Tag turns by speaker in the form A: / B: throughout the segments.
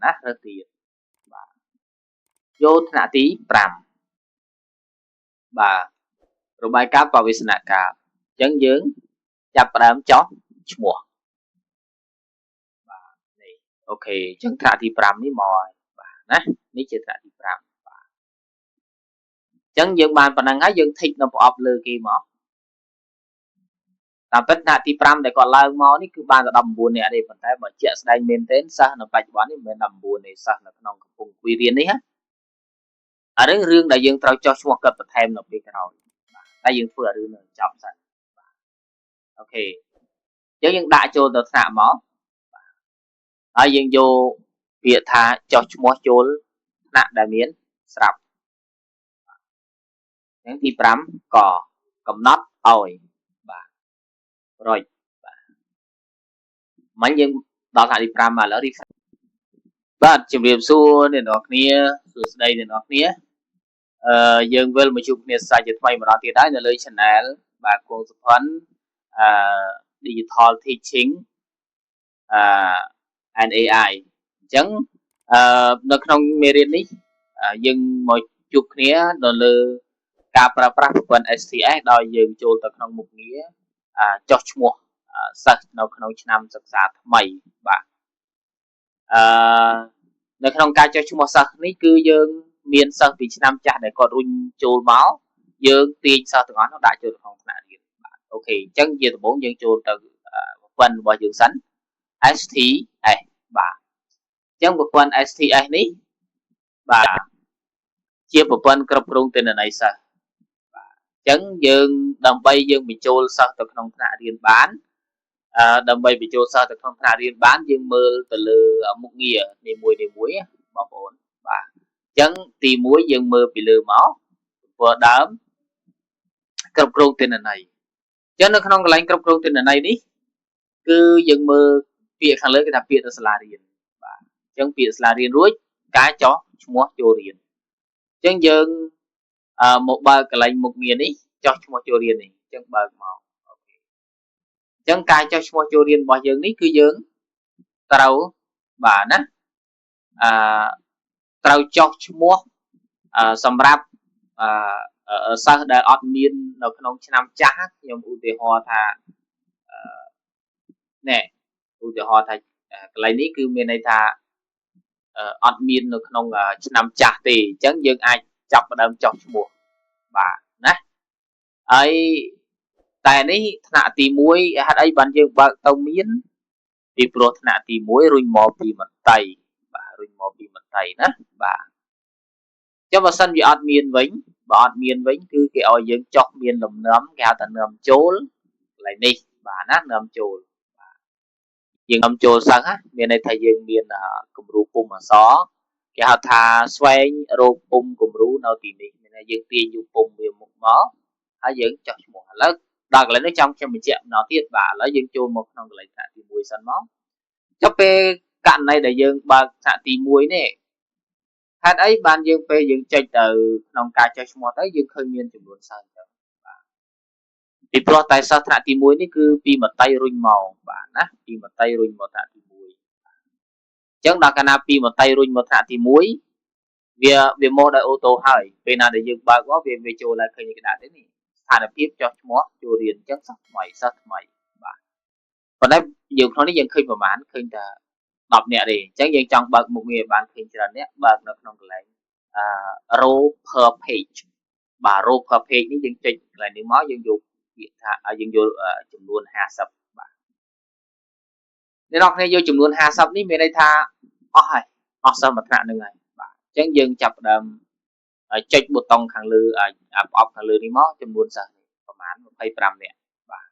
A: ណារើសទៀតបាទយកថ្នាក់ទី5បាទរបាយការណ៍បវិស្ណកាលអញ្ចឹងយើងចាប់ផ្ដើមចោះឈ្មោះបាទនេះអូខេអញ្ចឹងថ្នាក់ទី5នេះមកហើយបាទណានេះជាថ្នាក់ទី5បាទអញ្ចឹងយើងបានប៉ុណ្ណឹងហើយយើងធីកនៅប្រអប់លើគេមកតាមពិតថ្នាក់ទី5ដែលគាត់ឡើងមកនេះគឺបានតែ19នាក់ទេប៉ុន្តែបើជាក់ស្ដែងមែនទែនសិស្សនៅបច្ចុប្បន្ននេះមិនមែន19ទេសិស្សនៅក្នុងកំពុងគួយរៀននេះណាអារឿងដែលយើងត្រូវចោះឈ្មោះគាត់បន្ថែមនៅពេលក្រោយតែយើងធ្វើរឿងនឹងចប់សិនអូខេអញ្ចឹងយើងដាក់ចូលទៅថ្នាក់មកហើយយើងយកពាក្យថាចោះឈ្មោះចូលថ្នាក់ដែលមានស្រាប់អញ្ចឹងទី5កកំណត់ឲ្យបាទរុចបាទមិញយើងដល់ថ្នាក់ទី5មកឥឡូវបាទជំរាបសួរអ្នកនរគ្នាសួស្តីអ្នកនរគ្នាយើងវិលមកជួបគ្នាសាច់ជាថ្មីម្ដងទៀតហើយនៅលើ channel បាទគង់សុផាន់ Digital Teaching and AI អញ្ចឹងនៅក្នុងមេរៀននេះយើងមកជួបគ្នានៅលើការប្រើប្រាស់ប្រព័ន្ធ STS ដោយយើងចូលទៅក្នុងមុខងារចុះឈ្មោះសិស្សនៅក្នុងឆ្នាំសិក្សាថ្មីបាទនៅក្នុងការចុះឈ្មោះសិស្សនេះគឺយើងមានសិស្សពីឆ្នាំចាស់ដែលគាត់រុញចូលមកយើងទាញសិស្សទាំងអស់នោះដាក់ចូលក្នុងថ្នាក់រៀនបាទអូខេអញ្ចឹងជាដំបូងយើងចូលទៅប្រព័ន្ធរបស់យើងសិន STS បាទអញ្ចឹងប្រព័ន្ធ STS នេះបាទជាប្រព័ន្ធគ្រប់គ្រងទិន្នន័យសិស្សបាទអញ្ចឹងយើងដើម្បីយើងបញ្ចូលសិស្សទៅក្នុងថ្នាក់រៀនបានដើម្បីបញ្ចូលសិស្សទៅក្នុងថ្នាក់រៀនបានយើងមើលទៅលើមុខងារនីមួយបងប្អូនបាទអញ្ចឹងទី1យើងមើលពីលើមកទំព័រដើមគ្រប់គ្រងទិន្នន័យអញ្ចឹងនៅក្នុងកន្លែងគ្រប់គ្រងទិន្នន័យនេះគឺយើងមើលពាក្យខាងលើគេថាពាក្យទៅសាលារៀនបាទអញ្ចឹងពាក្យសាលារៀនរួចការចោះឈ្មោះចូលរៀនអញ្ចឹងយើងមកបើកកន្លែងមុខងារនេះចោះឈ្មោះចូលរៀននេះអញ្ចឹងបើកមកអូខេអញ្ចឹងការចោះឈ្មោះចូលរៀនរបស់យើងនេះគឺយើងត្រូវបាទណាត្រូវចោះឈ្មោះសម្រាប់សិស្សដែលអត់មាននៅក្នុងឆ្នាំចាស់ខ្ញុំឧទាហរណ៍ថាឧទាហរណ៍ថាកន្លែងនេះគឺមានន័យថាអត់មាននៅក្នុងឆ្នាំចាស់ទេអញ្ចឹងយើងអាចចាប់ផ្ដើមចោះឈ្មោះបាទណាហើយតែនេះថ្នាក់ទី1ហេតុអីបានយើងបើកទៅមានពីព្រោះថ្នាក់ទី1រុញមកពីមន្ត្រីបាទរុញមកពីមន្ត្រីណាបាទចុះបើសិនវាអត់មានវិញបើអត់មានវិញគឺគេឲ្យយើងចោះមានលំនាំគេហៅថានាំចូលកន្លែងនេះបាទណានាំចូលយើងនាំចូលសិស្សមានន័យថាយើងមានគំរូពុម្ពអក្សរគេហៅថាស្វែងរកពុម្ពគំរូនៅទីនេះមានន័យយើងទាញយកពុម្ពវាមុខមកហើយយើងចោះឈ្មោះឥឡូវដល់កន្លែងនេះខ្ញុំបញ្ជាក់ម្ដងទៀតបាទឥឡូវយើងចូលមកក្នុងកន្លែងថ្នាក់ទី1សិនមកចុះពេលករណីដែលយើងបើកថ្នាក់ទី1នេះហេតុអីបានយើងពេលយើងចុចទៅក្នុងការចុះឈ្មោះទៅយើងឃើញមានចំនួនសិស្សចឹងបាទពីព្រោះតែសិស្សថ្នាក់ទី1នេះគឺពីមត្តេយ្យរុញមកបាទណាពីមត្តេយ្យរុញមកថ្នាក់ទី1អញ្ចឹងដល់កាលណាពីមត្តេយ្យរុញមកថ្នាក់ទី1វាមកដោយអូតូហើយពេលណាដែលយើងបើកមកវាចូលឡើងឃើញក្តារទេនេះស្ថានភាពចុះឈ្មោះចូលរៀនអញ្ចឹងសិស្សថ្មីបាទប៉ុន្តែយើងក្នុងនេះយើងឃើញប្រហែលឃើញតែ10នាក់ទេអញ្ចឹងយើងចង់បើកមុខងារបានឃើញច្រើនអ្នកបើកនៅក្នុងកន្លែងrow per page បាទ row per page នេះយើងចុចកន្លែងនេះមកយើងយកពាក្យថាយើងយកចំនួន50បាទអ្នកនរគ្នាយកចំនួន50នេះមានន័យថាអស់ហើយអស់សិស្សមួយថ្នាក់នឹងហើយបាទអញ្ចឹងយើងចាប់ផ្ដើមចុចប៊ូតុងខាងលើប្រអប់ខាងលើនេះមកចំនួនសិស្សនេះប្រហែល25នាក់បាទ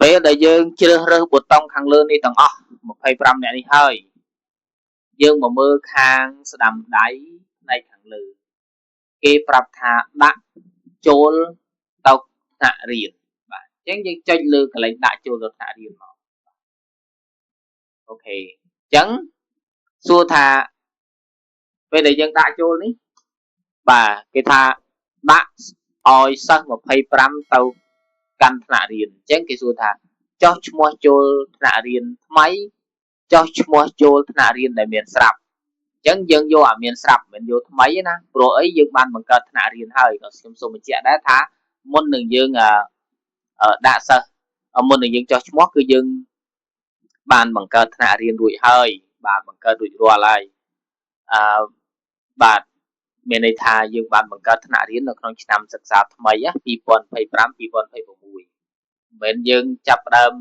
A: ពេលដែលយើងជ្រើសរើសប៊ូតុងខាងលើនេះទាំងអស់25នាក់នេះហើយយើងមកមើលខាងស្ដាំដៃផ្នែកខាងលើគេប្រាប់ថាដាក់ចូលទៅថ្នាក់រៀនបាទអញ្ចឹងយើងចុចលើកន្លែងដាក់ចូលទៅថ្នាក់រៀនមកអូខេអញ្ចឹងសួរថាពេលដែលយើងដាក់ចូលនេះបាទគេថាដាក់ឲ្យសិស្ស25ទៅកាន់ថ្នាក់រៀនអញ្ចឹងគេសួរថាចោះឈ្មោះចូលថ្នាក់រៀនថ្មី cho mua chôn thà riêng để miền sập chẳng dân vô à miền sập mình vô mấy na rồi ấy dân ban bằng cờ thà riêng hơi còn xung mình chạy đá thá môn đường dương ở đa sơ ở môn đường dương cho mua cứ dân ban bằng cờ thà riêng đuổi hơi bàn bằng cờ đuổi rùa lạiបាទមានន័យថាយើងបានបង្កើតថ្នាក់រៀននៅក្នុងឆ្នាំសិក្សាថ្មី2025 2026មិនមែនយើងចាប់ផ្ដើម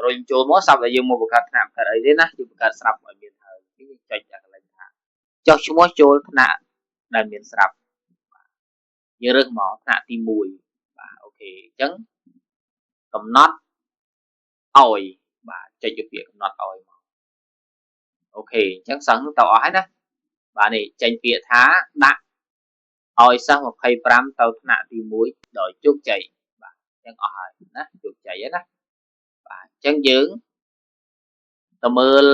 A: រុញចូលមកស្រាប់តែយើងមកបង្កើតថ្នាក់បង្កើតអីទេណាយើងបង្កើតស្រាប់ឲ្យមានហើយយើងចុចអាកន្លែងថាចុះឈ្មោះចូលថ្នាក់ដែលមានស្រាប់យើងរើសមកថ្នាក់ទី1បាទអូខេអញ្ចឹងកំណត់ឲ្យបាទចុចពាក្យកំណត់ឲ្យមកអូខេអញ្ចឹងសិស្សទៅអស់ហើយណាបាទនេះចេញពាក្យថាដាក់ឲ្យសិស្ស25ទៅថ្នាក់ទី1ដោយជោគជ័យបាទអញ្ចឹងអស់ហើយណាជោគជ័យហើយណាបាទអញ្ចឹងយើងទៅមើល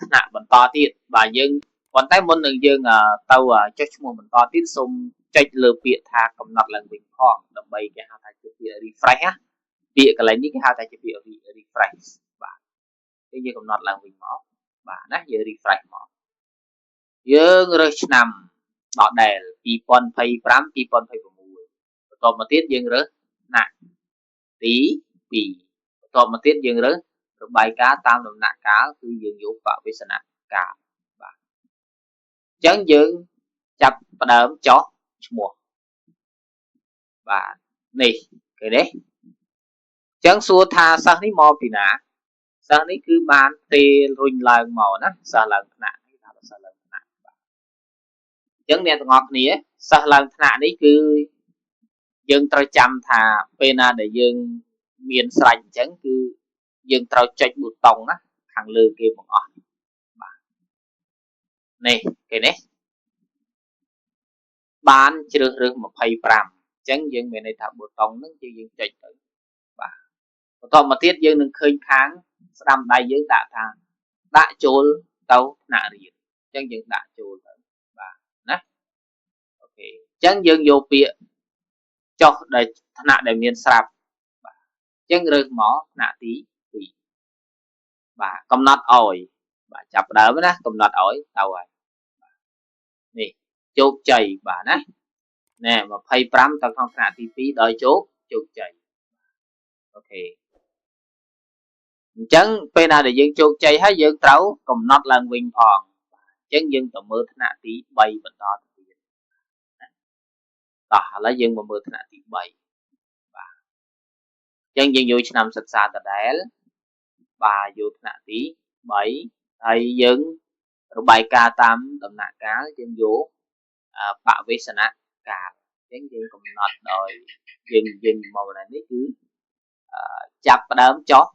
A: ថ្នាក់បន្តទៀតបាទយើងប៉ុន្តែមុននឹងយើងទៅចុះឈ្មោះបន្តទៀតសូមចុចលើពាក្យថាកំណត់ឡើងវិញផងដើម្បីគេហៅថាជាពាក្យ refresh ណាពាក្យកន្លែងនេះគេហៅថាជាពាក្យ refresh បាទយើងកំណត់ឡើងវិញមកបាទណាយើង refresh មកយើងរើសឆ្នាំដដែល2025 2026បន្តមកទៀតយើងរើសថ្នាក់ទី2បន្តមកទៀតយើងរើសរបាយការណ៍តាមដំណាក់កាលគឺយើងយកបវិសនកាលបាទអញ្ចឹងយើងចាប់ផ្ដើមចោះឈ្មោះបាទនេះឃើញទេអញ្ចឹងសួរថាសិស្សនេះមកពីណាសិស្សនេះគឺបានទេរុញឡើងមកណាសិស្សឡើងថ្នាក់គេថាសិស្សឡើងថ្នាក់បាទអញ្ចឹងអ្នកទាំងអស់គ្នាសិស្សឡើងថ្នាក់នេះគឺយើងត្រូវចាំថាពេលណាដែលយើងមានស្រេចអញ្ចឹងគឺយើងត្រូវចុចប៊ូតុងណាខាងលើគេបង្អស់បាទនេះគេនេះបានជ្រើសរើស25អញ្ចឹងយើងមានន័យថាប៊ូតុងហ្នឹងគឺយើងចុចទៅបាទបន្តមកទៀតយើងនឹងឃើញខាងស្ដាំដៃយើងដាក់ថាដាក់ចូលទៅថ្នាក់រៀនអញ្ចឹងយើងដាក់ចូលទៅបាទណាអូខេអញ្ចឹងយើងយកពាក្យចុះដែលថ្នាក់ដែលមានស្រាប់បាទអញ្ចឹងរើសមកថ្នាក់ទី2បាទកំណត់ឲ្យបាទចាប់ដើមណាកំណត់ឲ្យទៅហើយនេះជោគជ័យបាទណាណែ25ទៅក្នុងថ្នាក់ទី2ដោយជោគជ័យអូខេអញ្ចឹងពេលណាដែលយើងជោគជ័យហើយយើងត្រូវកំណត់ឡើងវិញផងអញ្ចឹងយើងទៅមើលថ្នាក់ទី3បន្តទៀតតោះឥឡូវយើងមកមើលថ្នាក់ទី3បាទអញ្ចឹងយើងយកឆ្នាំសិក្សាដដែលបាទយកថ្នាក់ទី3ហើយយើងរបាយការណ៍តាមដំណាក់កាលយើងយកបវិសនកាលអញ្ចឹងយើងកំណត់ដោយយើងមកបណ្ដានេះគឺចាប់ផ្ដើមចុះ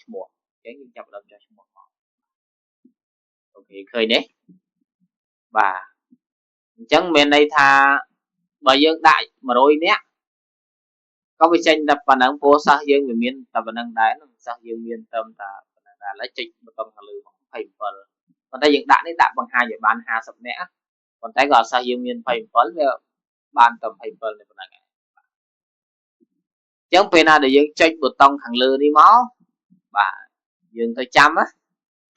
A: ឈ្មោះអញ្ចឹងយើងចាប់ផ្ដើមចុះឈ្មោះមកអូខេឃើញទេបាទអញ្ចឹងមានន័យថាបើយើងដាក់100នាក់ក៏វាចេញតែប៉ុណ្ណឹងព្រោះសិស្សយើងវាមានតែប៉ុណ្ណឹងដែរសិស្សយើងមានតែប៉ុណ្ណឹងដែរឥឡូវចុចប៊ូតុងខាងលើមក27ប៉ុន្តែយើងដាក់នេះដាក់បង្ហាញឲ្យបាន50នាក់ប៉ុន្តែក៏អត់សិស្សយើងមាន27វាបានតែ27នេះប៉ុណ្ណឹងឯងអញ្ចឹងពេលណាដែលយើងចុចប៊ូតុងខាងលើនេះមកបាទយើងទៅចាំណា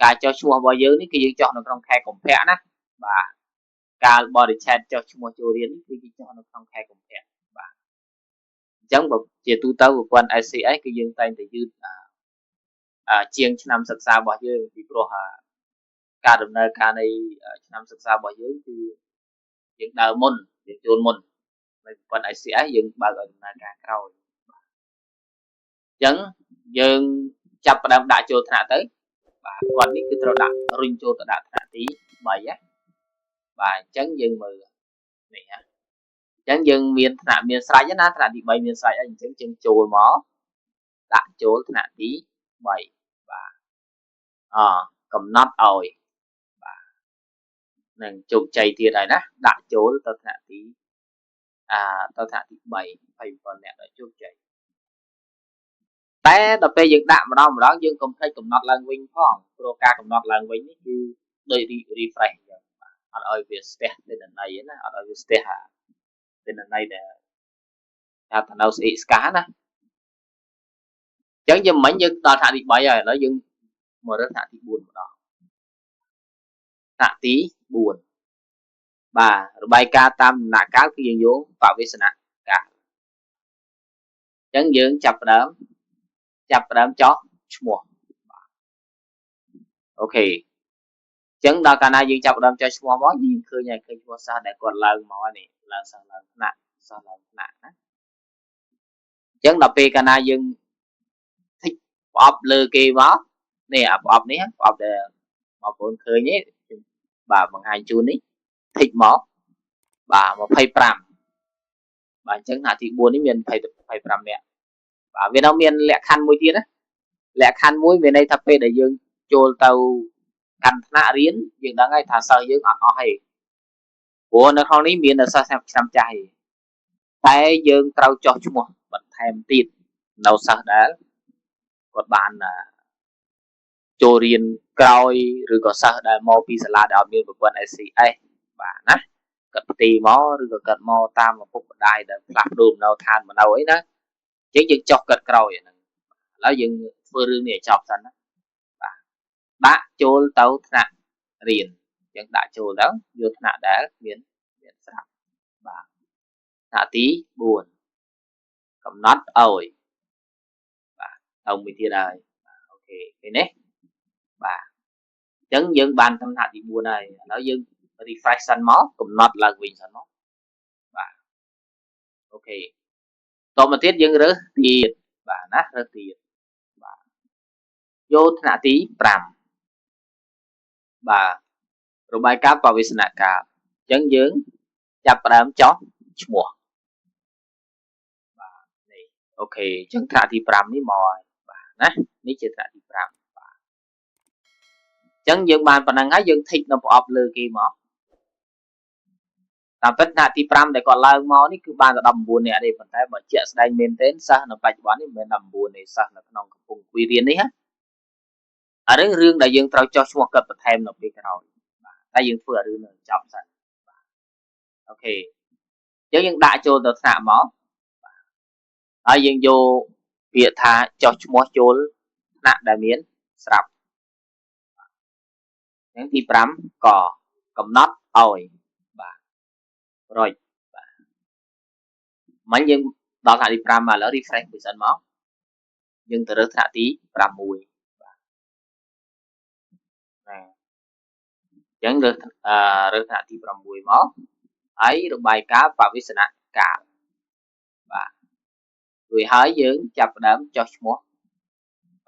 A: ការចុះឈ្មោះរបស់យើងនេះគឺយើងចុះនៅក្នុងខែកុម្ភៈណាបាទកាលបរិច្ឆេទចុះឈ្មោះចូលរៀននេះគឺយើងចុះនៅក្នុងខែកុម្ភៈបាទអញ្ចឹងបើជាទូទៅប្រព័ន្ធ SCS គឺយើងតែងតែយឺតជាងឆ្នាំសិក្សារបស់យើងពីព្រោះការដំណើរការនៃឆ្នាំសិក្សារបស់យើងគឺយើងដើរមុនយើងចូលមុននៅប្រព័ន្ធ SCS យើងបើកឲ្យដំណើរការក្រោយអញ្ចឹងយើងចាប់ផ្ដើមដាក់ចូលថ្នាក់ទៅបាទគាត់នេះគឺត្រូវដាក់រុញចូលទៅដាក់ថ្នាក់ទី3ណាបាទអញ្ចឹងយើងមើលនេះណាអញ្ចឹងយើងមានថ្នាក់មានស្រេចណាថ្នាក់ទី3មានស្រេចអញ្ចឹងយើងចូលមកដាក់ចូលថ្នាក់ទី3បាទកំណត់ឲ្យបាទនឹងជោគជ័យទៀតហើយណាដាក់ចូលទៅថ្នាក់ទីទៅថ្នាក់ទី3 27នាក់ដល់ជោគជ័យតែដល់ពេលយើងដាក់ម្ដងយើងកុំភ្លេចកំណត់ឡើងវិញផងព្រោះការកំណត់ឡើងវិញនេះគឺដូច refresh អញ្ចឹងអត់ឲ្យវាស្ទះទិន្នន័យណាអត់ឲ្យវាស្ទះទិន្នន័យដែលថាទៅនៅស្អេកស្កះណាអញ្ចឹងយើងមិញយើងដល់ថ្នាក់ទី3ហើយឥឡូវយើង មករើសថ្នាក់ទី4ម្ដងថ្នាក់ទី4បាទរបាយការណ៍តាមដំណាក់កាលគឺយើងយកបវិសនកាលអញ្ចឹងយើងចាប់ផ្ដើមចោះឈ្មោះអូខេអញ្ចឹងដល់កាលណាយើងចាប់ផ្ដើមចុចឈ្មោះមកយើងឃើញហើយឃើញឈ្មោះសិស្សដែលគាត់ឡើងមកនេះឡើងសិស្សឡើងថ្នាក់សិស្សឡើងថ្នាក់ណាអញ្ចឹងដល់ពេលកាលណាយើងធីកប្រអប់លើគេមកនេះអាប្រអប់នេះប្រអប់ដែលបងប្អូនឃើញទេបាទបង្ហាញជូននេះធីកមកបាទ25បាទអញ្ចឹងថ្នាក់ទី4នេះមាន25នាក់បាទវានៅមានលក្ខខណ្ឌមួយទៀតណាលក្ខខណ្ឌមួយមានន័យថាពេលដែលយើងចូលទៅកាន់ថ្នាក់រៀនយើងដឹងហើយថាសិស្សយើងអត់អស់ទេព្រោះនៅក្នុងនេះមានសិស្សឆ្នាំចាស់ទេតែយើងត្រូវចោះឈ្មោះបន្ថែមទៀតនៅសិស្សដែលគាត់បានចូលរៀនក្រោយឬក៏សិស្សដែលមកពីសាលាដែលអត់មានប្រព័ន្ធ SCS បាទណាគាត់ផ្ទេរមកឬក៏គាត់មកតាមឪពុកម្ដាយដែលផ្លាស់ប្ដូរនៅឋានមនោអីណាអញ្ចឹងយើងចោះគាត់ក្រោយហ្នឹងឥឡូវយើងធ្វើរឿងនេះឲ្យចប់សិនណាបាទដាក់ចូលទៅថ្នាក់រៀនអញ្ចឹងដាក់ចូលទៅយកថ្នាក់ដែលមានស្រាប់បាទថ្នាក់ទី4កំណត់ឲ្យបាទទៅមួយទៀតហើយអូខេឃើញទេបាទអញ្ចឹងយើងបានថ្នាក់ទី4ហើយឥឡូវយើង refresh សិនមកកំណត់ឡើងវិញសិនមកបាទអូខេតមកទៀតយើងរើសទៀតបាទណារើសទៀតបាទយកថ្នាក់ទី5បាទរបាយការណ៍បវិសនកាលអញ្ចឹងយើងចាប់ផ្ដើមចោះឈ្មោះបាទនេះអូខេអញ្ចឹងថ្នាក់ទី5នេះមកហើយបាទណានេះជាថ្នាក់ទី5បាទអញ្ចឹងយើងបានប៉ុណ្ណឹងហើយយើងធីកនៅប្រអប់លើគេមកតាមពិតថ្នាក់ទី5ដែលគាត់ឡើងមកនេះគឺបានតែ19នាក់ទេប៉ុន្តែបើជាក់ស្ដែងមែនទែនសិស្សនៅបច្ចុប្បន្ននេះមិនមែន19ទេសិស្សនៅក្នុងកំពុងគួយរៀននេះណាអារឿងដែលយើងត្រូវចោះឈ្មោះគាត់បន្ថែមនៅពេលក្រោយបាទតែយើងធ្វើអារឿងនឹងចប់សិនបាទអូខេអញ្ចឹងយើងដាក់ចូលទៅថ្នាក់មកហើយយើងយកពាក្យថាចោះឈ្មោះចូលថ្នាក់ដែលមានស្រាប់អញ្ចឹងទី5កកំណត់ឲ្យបាទរុចបាទមិញយើងដល់ថ្នាក់ទី5មកឥឡូវ refresh មួយសិនមកយើងទៅរើសថ្នាក់ទី6បាទណាអញ្ចឹងរើសថ្នាក់ទី6មកហើយរបាយការណ៍បវិសនកាលបាទរួចហើយយើងចាប់ផ្ដើមចុះឈ្មោះ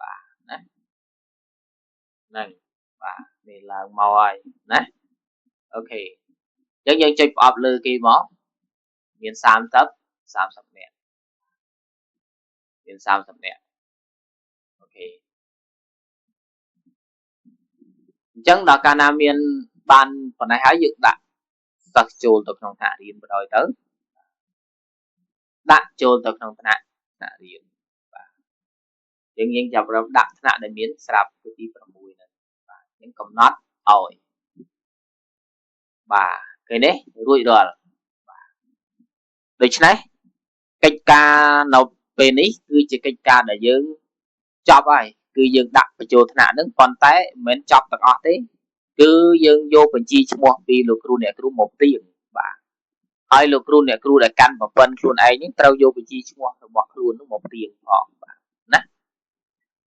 A: បាទណាហ្នឹងបាទនេះឡើងមកហើយណាអូខេអញ្ចឹងយើងចុចប្រអប់លើគេមកមាន30នាក់មាន30នាក់អូខេអញ្ចឹងដល់កាលណាមានបានប៉ុណ្ណេះហើយយើងដាក់សិស្សចូលទៅក្នុងថ្នាក់រៀនបណ្ដោយទៅដាក់ចូលទៅក្នុងថ្នាក់រៀនបាទយើងចាប់ផ្ដើមដាក់ថ្នាក់ដែលមានស្រាប់គឺទី6ហ្នឹងបាទយើងកំណត់ឲ្យបាទឃើញទេរួចរាល់បាទដូច្នេះកិច្ចការនៅពេលនេះគឺជាកិច្ចការដែលយើងចប់ហើយគឺយើងដាក់បញ្ចូលថ្នាក់ហ្នឹងប៉ុន្តែមិនមែនចប់ទាំងអស់ទេគឺយើងយកបញ្ជីឈ្មោះពីលោកគ្រូអ្នកគ្រូមកផ្ទៀងបាទហើយលោកគ្រូអ្នកគ្រូដែលកាន់ប្រព័ន្ធខ្លួនឯងហ្នឹងត្រូវយកបញ្ជីឈ្មោះរបស់ខ្លួននោះមកផ្ទៀងផងបាទណា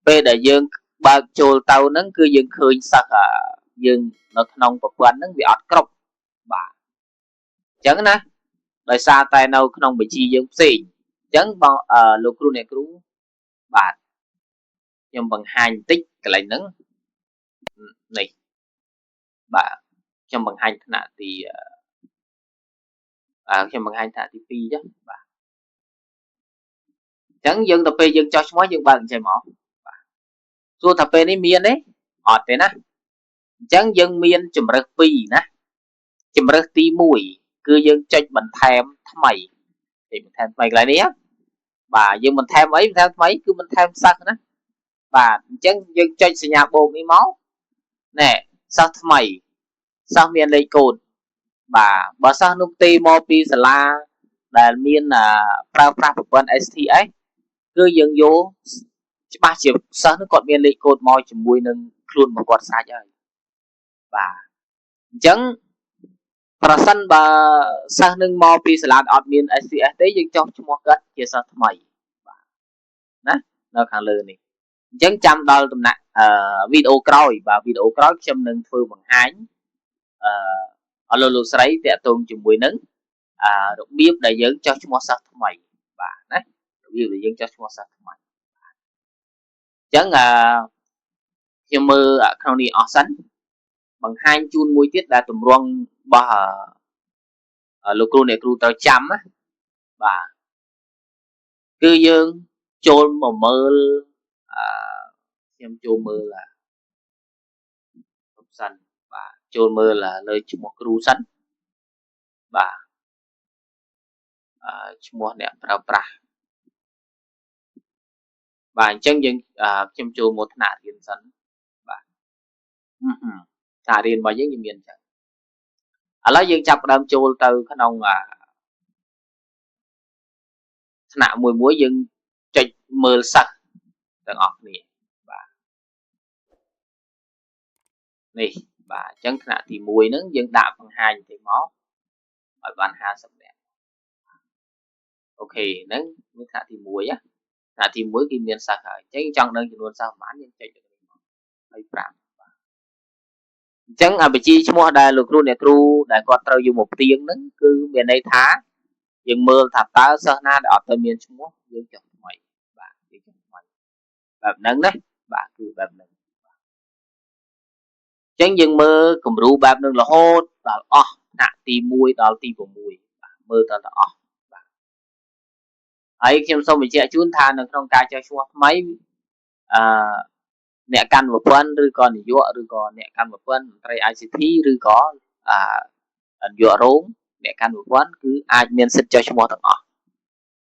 A: ពេលដែលយើងបើកចូលទៅហ្នឹងគឺយើងឃើញសិស្សយើងនៅក្នុងប្រព័ន្ធហ្នឹងវាអត់គ្រប់បាទអញ្ចឹងណាដោយសារតែនៅក្នុងបញ្ជីយើងផ្សេងអញ្ចឹងបងលោកគ្រូអ្នកគ្រូបាទខ្ញុំបង្ហាញបន្តិចកន្លែងហ្នឹងនេះបាទខ្ញុំបង្ហាញថ្នាក់ទីខ្ញុំបង្ហាញថ្នាក់ទី2ចុះបាទអញ្ចឹងយើងទៅពេលយើងចោះឈ្មោះយើងបើកអញ្ចឹងមកបាទសួរថាពេលនេះមានទេអត់ទេណាអញ្ចឹងយើងមានជំរើស2ណាជំរើសទី1គឺយើងចុចបន្ថែមថ្មីបន្ថែមថ្មីកន្លែងនេះបាទយើងបន្ថែមអីបន្ថែមថ្មីគឺបន្ថែមសិស្សណាបាទអញ្ចឹងយើងចុចសញ្ញាបូកនេះមកណែសិស្សថ្មីសិស្សមានលេខកូដបាទបើសិស្សនោះផ្ទេរមកពីសាលាដែលមានប្រើប្រាស់ប្រព័ន្ធ STS គឺយើងយកច្បាស់ជាសិស្សនោះគាត់មានលេខកូដមកជាមួយនឹង luôn một quạt sai rồi và chẳngប្រសិនបើសិស្សនឹងមកពីសាលាអត់មាន SCS ទេយើងចុះឈ្មោះគាត់ជាសិស្សថ្មីបាទណានៅខាងលើនេះអញ្ចឹងចាំដល់ដំណាក់វីដេអូក្រោយបាទវីដេអូក្រោយខ្ញុំនឹងធ្វើបង្ហាញអឺលោកស្រីតាក់ទងជាមួយនឹងរបៀបដែលយើងចុះឈ្មោះសិស្សថ្មីបាទណារបៀបដែលយើងចុះឈ្មោះសិស្សថ្មីអញ្ចឹងខ្ញុំមើលក្នុងនេះអស់សិនបង្ហាញជូនមួយទៀតដែលទម្រង់របស់លោកគ្រូអ្នកគ្រូត្រូវចាំណាបាទគឺយើងចូលមកមើលខ្ញុំចូលមើលសិនបាទចូលមើលលើឈ្មោះគ្រូសិនបាទឈ្មោះអ្នកប្រើប្រាស់បាទអញ្ចឹងយើងខ្ញុំចូលមកថ្នាក់រៀនសិនបាទថ្នាក់រៀនរបស់យើងមានអញ្ចឹងឥឡូវយើងចាប់ផ្ដើមចូលទៅក្នុងថ្នាក់មួយយើងចុចមើលសិស្សទាំងអស់គ្នាបាទនេះបាទអញ្ចឹងថ្នាក់ទី1ហ្នឹងយើងដាក់បង្ហាញទៅមកឲ្យបាន50នាក់អូខេហ្នឹងមានថ្នាក់ទី1ណាថ្នាក់ទី1គឺមានសិស្សហើយអញ្ចឹងចង់ដឹងចំនួនសិស្សប្រហែលយើងចុចទៅនេះមក25បាទអញ្ចឹងបញ្ជីឈ្មោះដែលលោកគ្រូអ្នកគ្រូដែលគាត់ត្រូវយកមកផ្ទៀងហ្នឹងគឺមានន័យថាយើងមើលថាតើសិស្សណាដែលអត់ទៅមានឈ្មោះយើងចុះថ្មីបាទយើងចុះថ្មីបែបហ្នឹងណាបាទគឺបែបហ្នឹងអញ្ចឹងយើងមើលគំរូបែបហ្នឹងរហូតដល់អស់ថ្នាក់ទី1ដល់ទី6បាទមើលតទៅអស់បាទហើយខ្ញុំសូមបញ្ជាក់ជូនថានៅក្នុងការចុះឈ្មោះថ្មីអ្នកកាន់ប្រព័ន្ធឬក៏នាយកឬក៏អ្នកកាន់ប្រព័ន្ធមន្ត្រី ICT ឬក៏នាយករោងអ្នកកាន់ប្រព័ន្ធគឺអាចមានសិទ្ធិចុះឈ្មោះទាំងអស់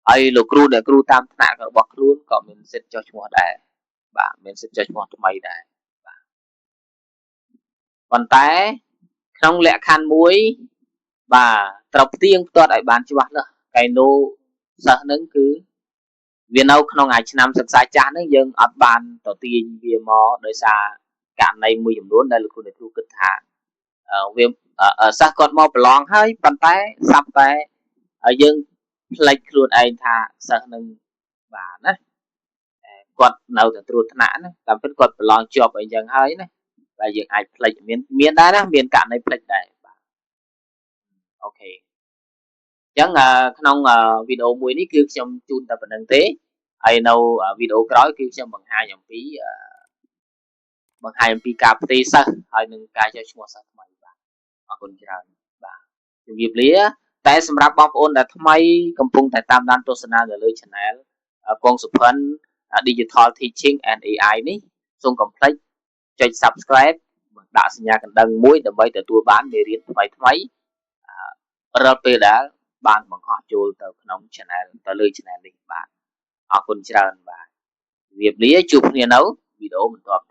A: ហើយលោកគ្រូអ្នកគ្រូតាមថ្នាក់របស់ខ្លួនក៏មានសិទ្ធិចុះឈ្មោះដែរបាទមានសិទ្ធិចុះឈ្មោះថ្មីដែរបាទប៉ុន្តែក្នុងលក្ខខណ្ឌមួយបាទត្រូវផ្ទៀងផ្ទាត់ឲ្យបានច្បាស់លាស់កែណូសិស្សហ្នឹងគឺវានៅក្នុងឆ្នាំសិក្សាចាស់ហ្នឹងយើងអត់បានទៅទាញវាមកដោយសារករណីមួយចំនួនដែលលោកគ្រូអ្នកគ្រូគិតថាវាសិស្សគាត់មកប្រឡងហើយប៉ុន្តែស្រាប់តែយើងផ្លេចខ្លួនឯងថាសិស្សនឹងបាទណាគាត់នៅតែត្រួតថ្នាក់ណាតាមពិតគាត់ប្រឡងជាប់អីចឹងហើយណាតែយើងអាចផ្លេចមានដែរណាមានករណីផ្លេចដែរបាទអូខេអញ្ចឹងក្នុងវីដេអូមួយនេះគឺខ្ញុំជូនតែប៉ុណ្្នឹងទេហើយនៅវីដេអូក្រោយគឺខ្ញុំបង្ហាញអំពីការផ្ទេរសិស្សហើយនឹងការចុះឈ្មោះសិស្សថ្មីបាទអរគុណច្រើនបាទជំរាបលាតែសម្រាប់បងប្អូនដែលថ្មីកំពុងតែតាមដានទស្សនានៅលើ Channel ពងសុផិន Digital Teaching and AI នេះសូមកុំភ្លេចចុច Subscribe ដាក់សញ្ញាកណ្ដឹងមួយដើម្បីទទួលបានមេរៀនថ្មីរាល់ពេលដែលបានបង្ហោះចូលទៅក្នុង Channel ទៅលើ Channel នេះបាទអរគុណច្រើនបាទជំរាបលាជួបគ្នានៅវីដេអូបន្ទាប់